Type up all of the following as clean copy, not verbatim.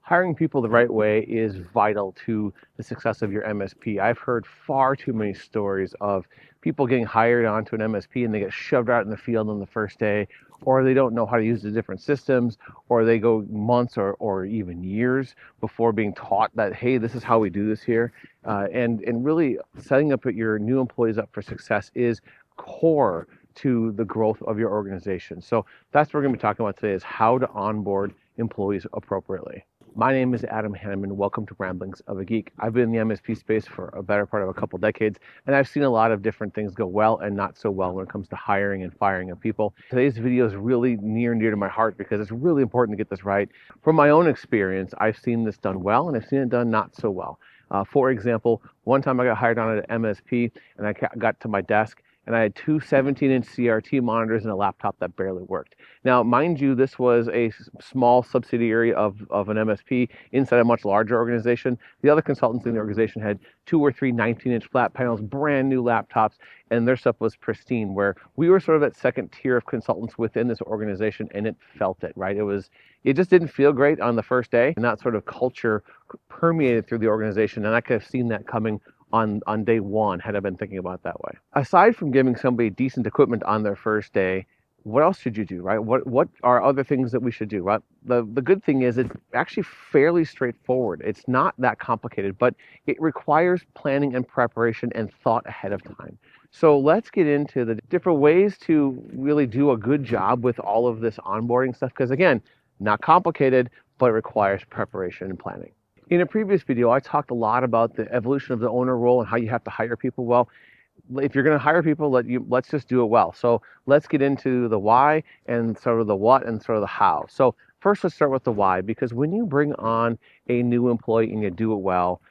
Hiring people the right way is vital to the success of your MSP. I've heard far too many stories of people getting hired onto an MSP and they get shoved out in the field on the first day, or they don't know how to use the different systems, or they go months or even years before being taught that, hey, this is how we do this here. And really setting up your new employees up for success is core to the growth of your organization. So that's what we're going to be talking about today, is how to onboard employees appropriately. My name is Adam Hanneman. Welcome to Ramblings of a Geek. I've been in the MSP space for a better part of a couple decades, and I've seen a lot of different things go well and not so well when it comes to hiring and firing of people. Today's video is really near and dear to my heart because it's really important to get this right. From my own experience, I've seen this done well and I've seen it done not so well. For example, one time I got hired on at an MSP and I got to my desk and I had two 17-inch CRT monitors and a laptop that barely worked. Now, mind you, this was a small subsidiary of an MSP inside a much larger organization. The other consultants in the organization had two or three 19-inch flat panels, brand new laptops, and their stuff was pristine, where we were sort of that second tier of consultants within this organization, and it felt it, right? It just didn't feel great on the first day, and that sort of culture permeated through the organization, and I could have seen that coming on day one had I been thinking about it that way. Aside from giving somebody decent equipment on their first day, what else should you do, right? What are other things that we should do, right? The good thing is it's actually fairly straightforward. It's not that complicated, but it requires planning and preparation and thought ahead of time. So let's get into the different ways to really do a good job with all of this onboarding stuff, because again, not complicated, but it requires preparation and planning. In a previous video, I talked a lot about the evolution of the owner role and how you have to hire people well. If you're going to hire people, let's just do it well. So let's get into the why and sort of the what and sort of the how. So first, let's start with the why, because when you bring on a new employee and you do it well,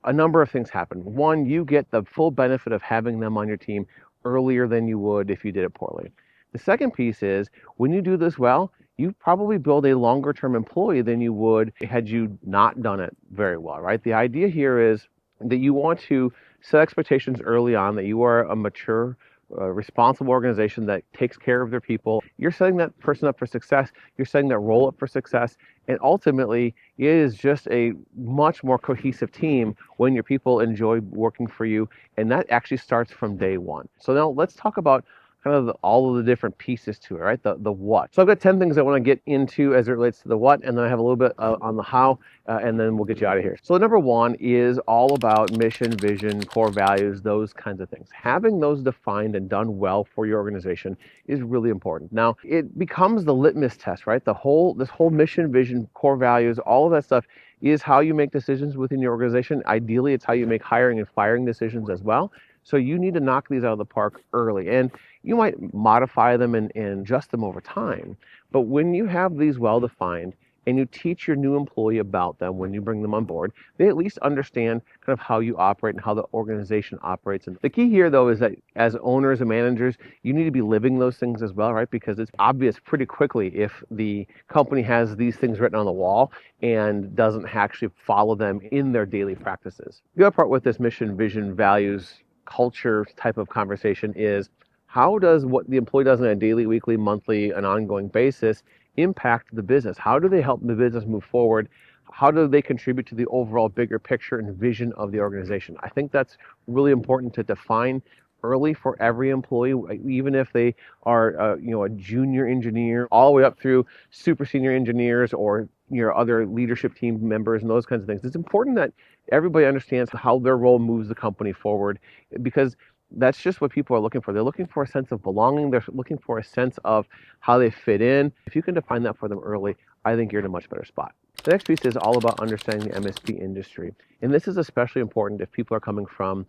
a number of things happen. One, you get the full benefit of having them on your team earlier than you would if you did it poorly. The second piece is when you do this well, you probably build a longer term employee than you would had you not done it very well, right? The idea here is that you want to set expectations early on, that you are a mature, responsible organization that takes care of their people. You're setting that person up for success. You're setting that role up for success. And ultimately, it is just a much more cohesive team when your people enjoy working for you. And that actually starts from day one. So now let's talk about kind of all of the different pieces to it, right? The what. So I've got 10 things I want to get into as it relates to the what, and then I have a little bit on the how, and then we'll get you out of here. So number one is all about mission, vision, core values, those kinds of things. Having those defined and done well for your organization is really important. Now, it becomes the litmus test, right? This whole mission, vision, core values, all of that stuff is how you make decisions within your organization. Ideally, it's how you make hiring and firing decisions as well. So you need to knock these out of the park early. And you might modify them and adjust them over time. But when you have these well-defined and you teach your new employee about them when you bring them on board, they at least understand kind of how you operate and how the organization operates. And the key here, though, is that as owners and managers, you need to be living those things as well, right? Because it's obvious pretty quickly if the company has these things written on the wall and doesn't actually follow them in their daily practices. The other part with this mission, vision, values, culture type of conversation is how does what the employee does on a daily, weekly, monthly, and ongoing basis impact the business? How do they help the business move forward? How do they contribute to the overall bigger picture and vision of the organization? I think that's really important to define early for every employee, even if they are a junior engineer all the way up through super senior engineers or your other leadership team members and those kinds of things. It's important that everybody understands how their role moves the company forward, because that's just what people are looking for. They're looking for a sense of belonging. They're looking for a sense of how they fit in. If you can define that for them early, I think you're in a much better spot. The next piece is all about understanding the MSP industry. And this is especially important if people are coming from,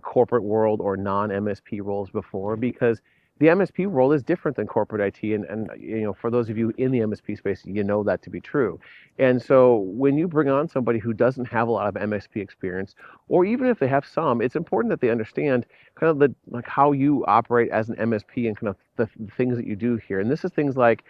corporate world or non-MSP roles before, because the MSP role is different than corporate IT, and for those of you in the MSP space, you know that to be true. And so when you bring on somebody who doesn't have a lot of MSP experience, or even if they have some, it's important that they understand kind of how you operate as an MSP and kind of the things that you do here. And this is things like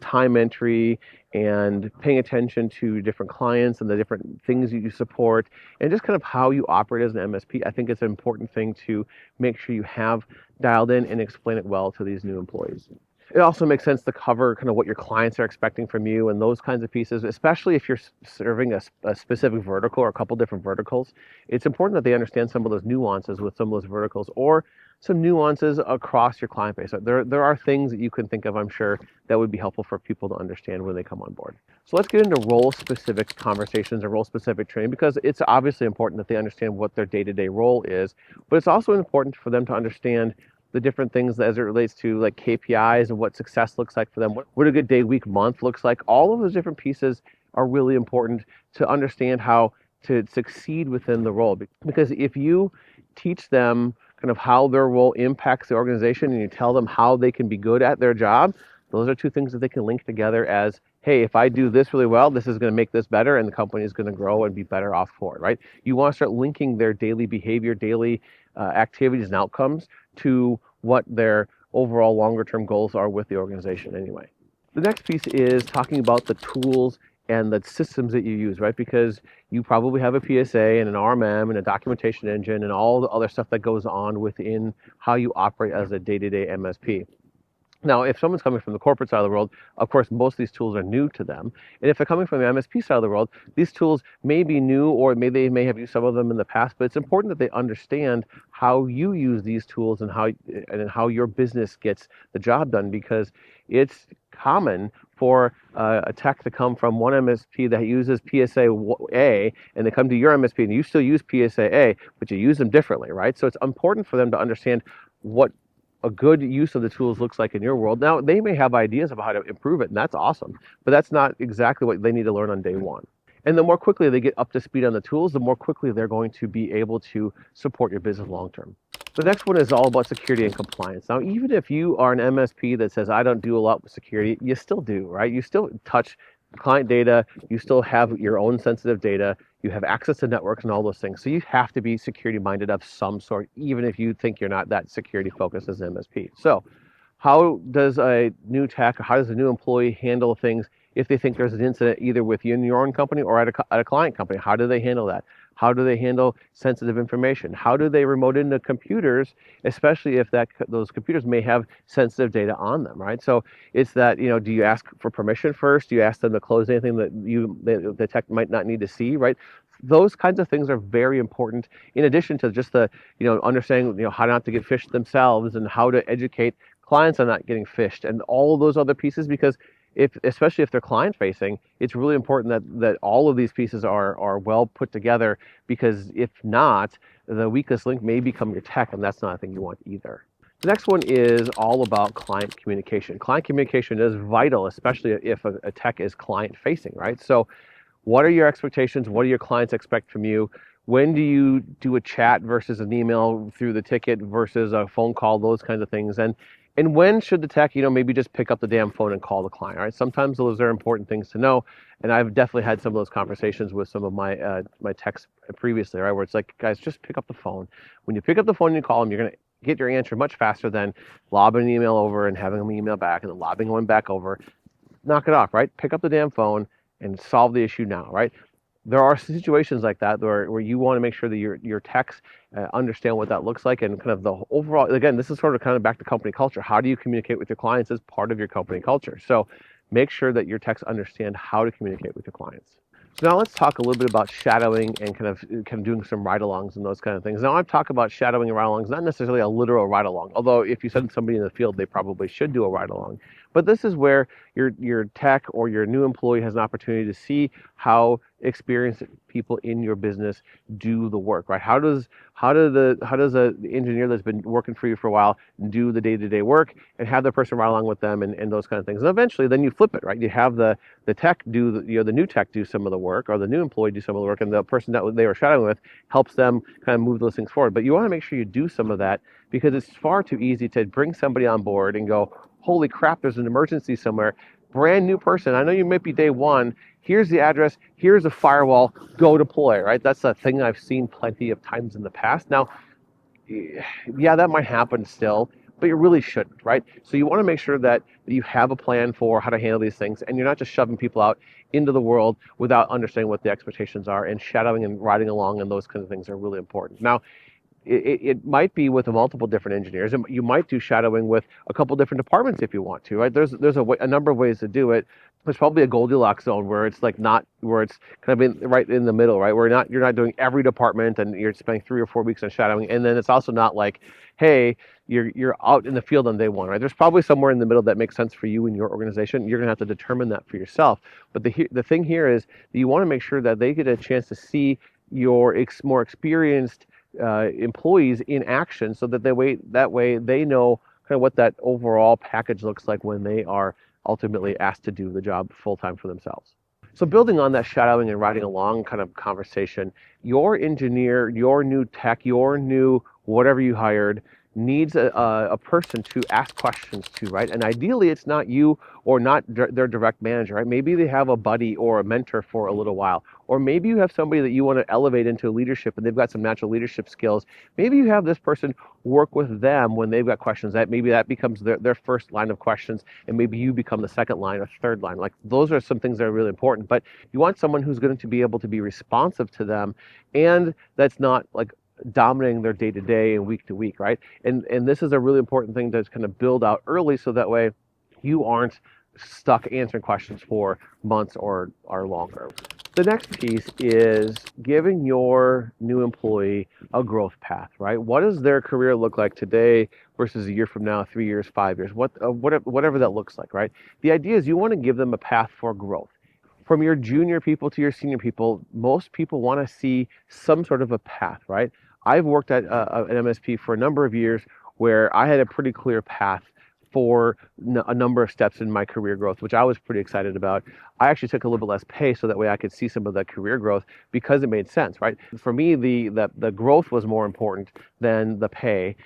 time entry and paying attention to different clients and the different things that you support and just kind of how you operate as an MSP. I think it's an important thing to make sure you have dialed in and explain it well to these new employees. It also makes sense to cover kind of what your clients are expecting from you and those kinds of pieces, especially if you're serving a specific vertical or a couple different verticals. It's important that they understand some of those nuances with some of those verticals or some nuances across your client base. There are things that you can think of, I'm sure, that would be helpful for people to understand when they come on board. So let's get into role-specific conversations or role-specific training, because it's obviously important that they understand what their day-to-day role is, but it's also important for them to understand the different things as it relates to like KPIs and what success looks like for them, what a good day, week, month looks like. All of those different pieces are really important to understand how to succeed within the role. Because if you teach them kind of how their role impacts the organization and you tell them how they can be good at their job, those are two things that they can link together as, hey, if I do this really well, this is going to make this better and the company is going to grow and be better off for it, right? You want to start linking their daily behavior, daily activities and outcomes to what their overall longer term goals are with the organization anyway. The next piece is talking about the tools and the systems that you use, right? Because you probably have a PSA and an RMM and a documentation engine and all the other stuff that goes on within how you operate as a day-to-day MSP. Now, if someone's coming from the corporate side of the world, of course, most of these tools are new to them. And if they're coming from the MSP side of the world, these tools may be new or they may have used some of them in the past, but it's important that they understand how you use these tools and how your business gets the job done, because it's common for a tech to come from one MSP that uses PSA-A and they come to your MSP and you still use PSA-A, but you use them differently, right? So it's important for them to understand what a good use of the tools looks like in your world. Now, they may have ideas about how to improve it, and that's awesome, but that's not exactly what they need to learn on day one. And the more quickly they get up to speed on the tools, the more quickly they're going to be able to support your business long term. The next one is all about security and compliance. Now, even if you are an MSP that says, I don't do a lot with security, you still do, right? You still touch client data, you still have your own sensitive data, you have access to networks and all those things. So you have to be security minded of some sort, even if you think you're not that security focused as an MSP. So how does a new tech, or how does a new employee handle things if they think there's an incident either with you in your own company or at a client company? How do they handle that? How do they handle sensitive information? How do they remote into computers, especially if those computers may have sensitive data on them, right? So it's that, do you ask for permission first? Do you ask them to close anything that the tech might not need to see, right? Those kinds of things are very important, in addition to just the, understanding, how not to get phished themselves and how to educate clients on not getting phished and all of those other pieces, because especially if they're client facing, it's really important that all of these pieces are well put together, because if not, the weakest link may become your tech, and that's not a thing you want either. The next one is all about client communication. Client communication is vital, especially if a tech is client facing, right? So what are your expectations? What do your clients expect from you? When do you do a chat versus an email through the ticket versus a phone call, those kinds of things? And when should the tech, maybe just pick up the damn phone and call the client, right? Sometimes those are important things to know. And I've definitely had some of those conversations with some of my my techs previously, right? Where it's like, guys, just pick up the phone. When you pick up the phone and you call them, you're going to get your answer much faster than lobbing an email over and having them email back and then lobbing one back over. Knock it off, right? Pick up the damn phone and solve the issue now, right? There are situations like that where you want to make sure that your techs understand what that looks like, and kind of the overall, again, this is sort of kind of back to company culture. How do you communicate with your clients as part of your company culture? So make sure that your techs understand how to communicate with your clients. So now let's talk a little bit about shadowing and kind of doing some ride-alongs and those kind of things. Now I'm talking about shadowing and ride-alongs, not necessarily a literal ride-along, although if you send somebody in the field, they probably should do a ride-along. But this is where your tech or your new employee has an opportunity to see how experienced people in your business do the work, right? How does a engineer that's been working for you for a while do the day-to-day work, and have the person ride along with them and those kind of things. And eventually then you flip it, right? You have the tech do the new tech do some of the work, or the new employee do some of the work, and the person that they were shadowing with helps them kind of move those things forward. But you want to make sure you do some of that, because it's far too easy to bring somebody on board and go, holy crap, there's an emergency somewhere. Brand new person. I know you might be day one. Here's the address. Here's a firewall. Go deploy, right? That's a thing I've seen plenty of times in the past. Now, yeah, that might happen still, but you really shouldn't, right? So you want to make sure that you have a plan for how to handle these things, and you're not just shoving people out into the world without understanding what the expectations are, and shadowing and riding along and those kinds of things are really important. Now, it might be with multiple different engineers, and you might do shadowing with a couple different departments if you want to, right? There's a number of ways to do it. There's probably a Goldilocks zone where it's like not where it's kind of right in the middle, right? Where you're not doing every department and you're spending 3 or 4 weeks on shadowing, and then it's also not like, hey, you're out in the field on day one, right? There's probably somewhere in the middle that makes sense for you and your organization. You're gonna have to determine that for yourself. But the thing here is that you want to make sure that they get a chance to see your more experienced employees in action, so that that way they know kind of what that overall package looks like when they are ultimately asked to do the job full time for themselves. So building on that shadowing and riding along kind of conversation, your engineer, your new tech, your new whatever you hired needs a person to ask questions to, right? And ideally it's not you or not their direct manager, right? Maybe they have a buddy or a mentor for a little while, or maybe you have somebody that you want to elevate into leadership and they've got some natural leadership skills. Maybe you have this person work with them when they've got questions, that maybe that becomes their first line of questions, and maybe you become the second line or third line. Like, those are some things that are really important, but you want someone who's going to be able to be responsive to them, and that's not like dominating their day to day and week to week, right? And this is a really important thing to kind of build out early, so that way you aren't stuck answering questions for months or longer. The next piece is giving your new employee a growth path, right? What does their career look like today versus a year from now, 3 years, 5 years, whatever that looks like, right? The idea is you want to give them a path for growth. From your junior people to your senior people, most people want to see some sort of a path, right? I've worked at an MSP for a number of years where I had a pretty clear path for a number of steps in my career growth, which I was pretty excited about. I actually took a little bit less pay so that way I could see some of that career growth, because it made sense, right? For me, the growth was more important than the pay.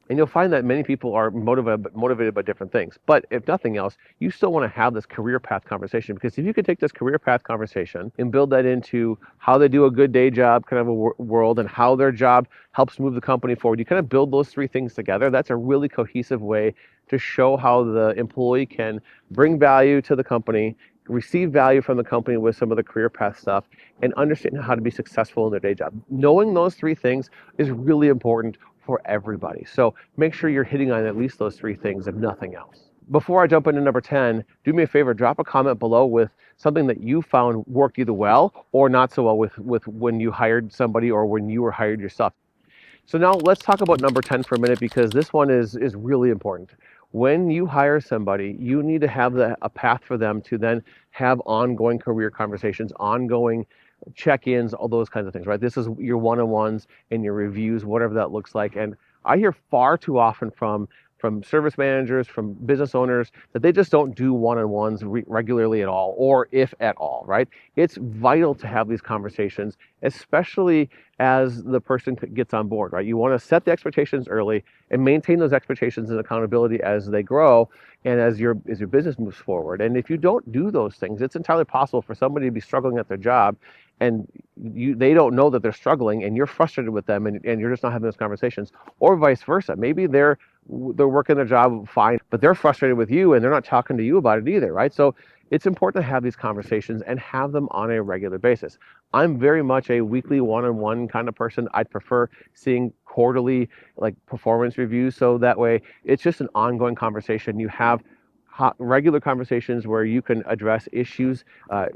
And you'll find that many people are motivated by different things. But if nothing else, you still want to have this career path conversation, because if you could take this career path conversation and build that into how they do a good day job kind of a world, and how their job helps move the company forward, you kind of build those three things together. That's a really cohesive way to show how the employee can bring value to the company, receive value from the company with some of the career path stuff, and understand how to be successful in their day job. Knowing those three things is really important for everybody. So make sure you're hitting on at least those three things, if nothing else. Before I jump into number 10, do me a favor, drop a comment below with something that you found worked either well or not so well with when you hired somebody or when you were hired yourself. So now let's talk about number 10 for a minute, because this one is really important. When you hire somebody, you need to have a path for them to then have ongoing career conversations, ongoing check-ins, all those kinds of things, right? This is your one-on-ones and your reviews, whatever that looks like. And I hear far too often from service managers, from business owners, that they just don't do one-on-ones regularly at all, or if at all, right? It's vital to have these conversations, especially as the person gets on board, right? You want to set the expectations early and maintain those expectations and accountability as they grow and as your business moves forward. And if you don't do those things, it's entirely possible for somebody to be struggling at their job, and they don't know that they're struggling, and you're frustrated with them, and you're just not having those conversations, or vice versa. Maybe they're working their job fine, but they're frustrated with you and they're not talking to you about it either, right? So it's important to have these conversations and have them on a regular basis. I'm very much a weekly one-on-one kind of person. I'd prefer seeing quarterly like performance reviews, so that way it's just an ongoing conversation. You have regular conversations where you can address issues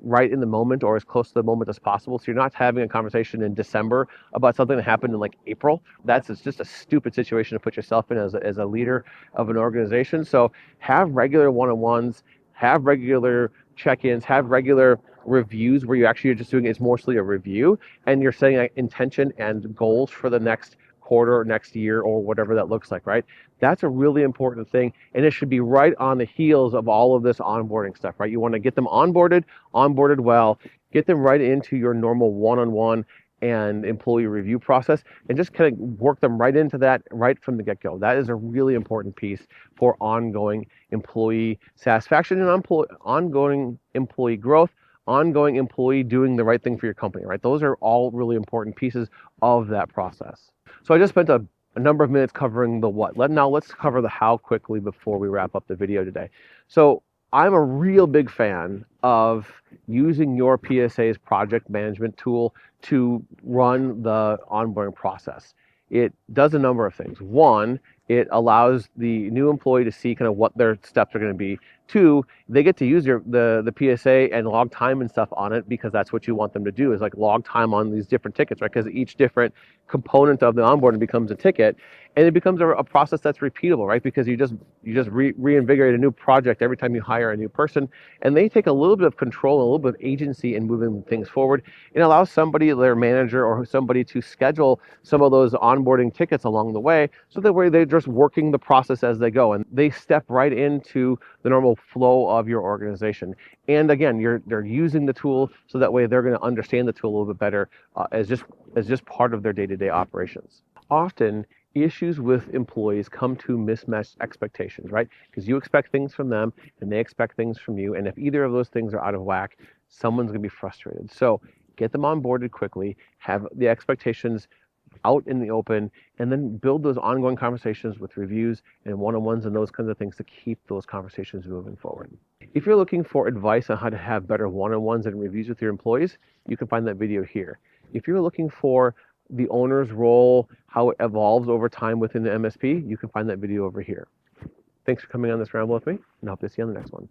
right in the moment, or as close to the moment as possible. So you're not having a conversation in December about something that happened in like April. It's just a stupid situation to put yourself in as a leader of an organization. So have regular one-on-ones, have regular check-ins, have regular reviews where you actually are just doing it's mostly a review, and you're setting an intention and goals for the next quarter or next year or whatever that looks like, right? That's a really important thing, and it should be right on the heels of all of this onboarding stuff, right? You want to get them onboarded well, get them right into your normal one-on-one and employee review process, and just kind of work them right into that right from the get-go. That is a really important piece for ongoing employee satisfaction and ongoing employee growth, ongoing employee doing the right thing for your company, right? Those are all really important pieces of that process. So I just spent a number of minutes covering the what. Now let's cover the how quickly before we wrap up the video today. So I'm a real big fan of using your PSA's project management tool to run the onboarding process. it does a number of things. One, it allows the new employee to see kind of what their steps are going to be. Two, they get to use the PSA and log time and stuff on it, because that's what you want them to do, is like log time on these different tickets, right? Because each different component of the onboarding becomes a ticket, and it becomes a process that's repeatable, right? Because you just reinvigorate a new project every time you hire a new person, and they take a little bit of control, a little bit of agency in moving things forward. It allows somebody, their manager or somebody, to schedule some of those onboarding tickets along the way, so that way they're just working the process as they go, and they step right into the normal flow of your organization. And again, they're using the tool, so that way they're going to understand the tool a little bit better, as just part of their day-to-day operations. Often, issues with employees come to mismatched expectations, right? Because you expect things from them and they expect things from you. And if either of those things are out of whack, someone's going to be frustrated. So get them onboarded quickly, have the expectations out in the open, and then build those ongoing conversations with reviews and one-on-ones and those kinds of things to keep those conversations moving forward. If you're looking for advice on how to have better one-on-ones and reviews with your employees, you can find that video here. If you're looking for the owner's role, how it evolves over time within the MSP, you can find that video over here. Thanks for coming on this ramble with me, and I hope to see you on the next one.